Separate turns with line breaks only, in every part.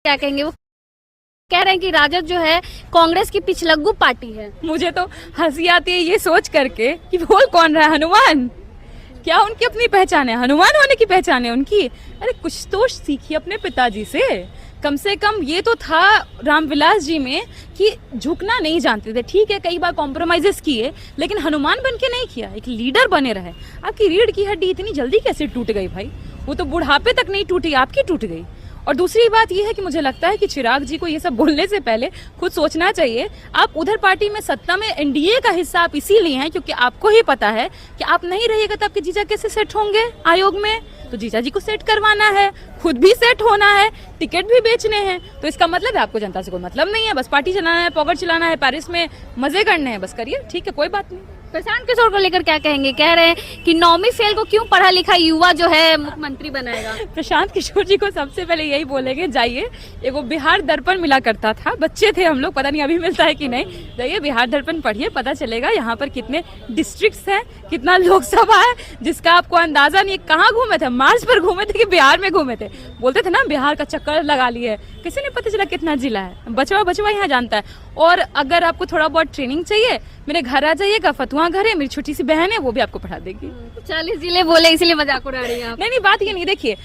क्या कहेंगे? वो कह रहे हैं कि राजद जो है कांग्रेस की पिछलग्गू पार्टी है।
मुझे तो हंसी आती है ये सोच करके कि बोल कौन रहा है, हनुमान? क्या उनकी अपनी पहचान है? हनुमान होने की पहचान है उनकी? अरे कुछ तो सीखिए अपने पिताजी से कम ये तो था रामविलास जी में कि झुकना नहीं जानते थे। ठीक है, कई बार कॉम्प्रोमाइजेस किए, लेकिन हनुमान बन के नहीं किया, एक लीडर बने रहे। आपकी रीढ़ की हड्डी इतनी जल्दी कैसे टूट गई भाई? वो तो बुढ़ापे तक नहीं टूटी, आपकी टूट गई। और दूसरी बात यह है कि मुझे लगता है कि चिराग जी को ये सब बोलने से पहले खुद सोचना चाहिए। आप उधर पार्टी में सत्ता में एनडीए का हिस्सा आप इसीलिए हैं क्योंकि आपको ही पता है कि आप नहीं रहिएगा तो आपके जीजा कैसे सेट होंगे आयोग में। तो जीजा जी को सेट करवाना है, खुद भी सेट होना है, टिकट भी बेचने हैं। तो इसका मतलब है आपको जनता से कोई मतलब नहीं है, बस पार्टी चलाना है, पॉकेट चलाना है, पेरिस में मजे करने हैं, बस करिए, ठीक है, कोई बात नहीं।
प्रशांत किशोर को लेकर क्या कहेंगे? कह रहे हैं कि 9वीं फेल को क्यों पढ़ा लिखा युवा जो है मुख्यमंत्री बनाएगा।
प्रशांत किशोर जी को सबसे पहले यही बोलेंगे, जाइए, एगो बिहार दर्पण मिला करता था, बच्चे थे हम लोग, पता नहीं अभी मिलता है कि नहीं। जाइए बिहार दर्पण पढ़िए, पता चलेगा यहाँ पर कितने डिस्ट्रिक्ट्स हैं, कितना लोकसभा है, जिसका आपको अंदाजा नहीं है। कहाँ घूमे थे? मार्च पर घूमे थे कि बिहार में घूमे थे? बोलते थे ना बिहार का चक्कर लगा लिए, किसी ने पता चला कितना जिला है। बचवा यहाँ जानता है। और अगर आपको थोड़ा बहुत ट्रेनिंग चाहिए, मेरे घर आ जाइएगा, फतुहा घर है, मेरी छोटी सी बहन है, वो भी आपको पढ़ा देगी।
40 जिले बोले इसलिए मजाक उड़ा रही हैं आप।
नहीं, बात ये नहीं, देखिए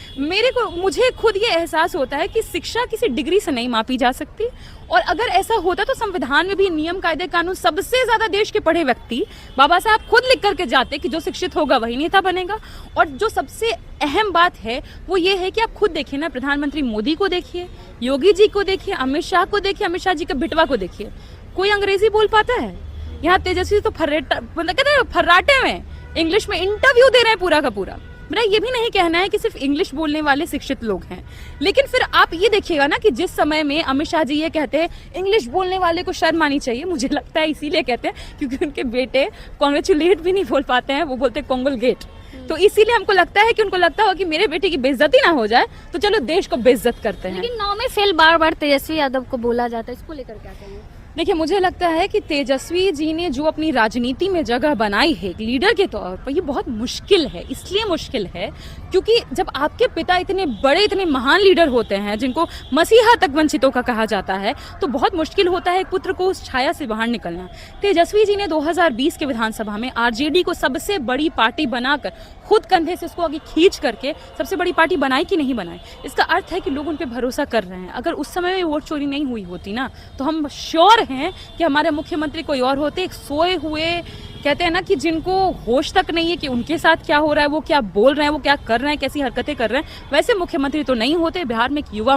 मुझे खुद ये एहसास होता है कि शिक्षा किसी डिग्री से नहीं मापी जा सकती। और अगर ऐसा होता तो संविधान में भी नियम कायदे कानून, सबसे ज्यादा देश के पढ़े व्यक्ति बाबा साहब खुद लिख करके जाते कि जो शिक्षित होगा वही नेता बनेगा। और जो सबसे अहम बात है वो ये है कि आप खुद देखिए ना, प्रधानमंत्री मोदी को देखिए, योगी जी को देखिए, अमित शाह को देखिए, अमित शाह जी का बिटवा को देखिए, कोई अंग्रेजी बोल पाता है? यहाँ तेजस्वी तो फर्राटे में इंग्लिश में इंटरव्यू दे रहे हैं पूरा का पूरा। मेरा ये भी नहीं कहना है कि सिर्फ इंग्लिश बोलने वाले शिक्षित लोग हैं, लेकिन फिर आप ये देखिएगा ना कि जिस समय में अमित शाह जी ये कहते हैं इंग्लिश बोलने वाले को शर्म आनी चाहिए, मुझे लगता है इसीलिए कहते हैं क्योंकि उनके बेटे कांग्रेचुलेट भी नहीं बोल पाते हैं, वो बोलते हैं कांग्रेचुलेट। तो इसीलिए हमको लगता है कि उनको लगता हो कि मेरे बेटे की बेइज्जती ना हो जाए, तो चलो देश को बेइज्जत करते हैं।
लेकिन 9 में फेल बार बार तेजस्वी यादव को बोला जाता है, इसको लेकर क्या कहेंगे?
देखिए, मुझे लगता है कि तेजस्वी जी ने जो अपनी राजनीति में जगह बनाई है लीडर के तौर पर, ये बहुत मुश्किल है। इसलिए मुश्किल है क्योंकि जब आपके पिता इतने बड़े, इतने महान लीडर होते हैं जिनको मसीहा तक वंचितों का कहा जाता है, तो बहुत मुश्किल होता है एक पुत्र को उस छाया से बाहर निकलना। तेजस्वी जी ने 2020 के विधानसभा में आरजेडी को सबसे बड़ी पार्टी बनाकर, खुद कंधे से उसको आगे खींच करके सबसे बड़ी पार्टी बनाई कि नहीं बनाई, इसका अर्थ है कि लोग उन पर भरोसा कर रहे हैं। अगर उस समय में वोट चोरी नहीं हुई होती ना, तो हम श्योर हैं कि हमारे मुख्यमंत्री कोई और होते। एक सोए हुए, कहते हैं ना कि जिनको होश तक नहीं है कि उनके साथ क्या हो रहा है, वो क्या बोल रहे हैं, वो क्या कर रहे हैं, कैसी हरकतें कर रहे हैं, वैसे मुख्यमंत्री तो नहीं होते। बिहार में एक युवा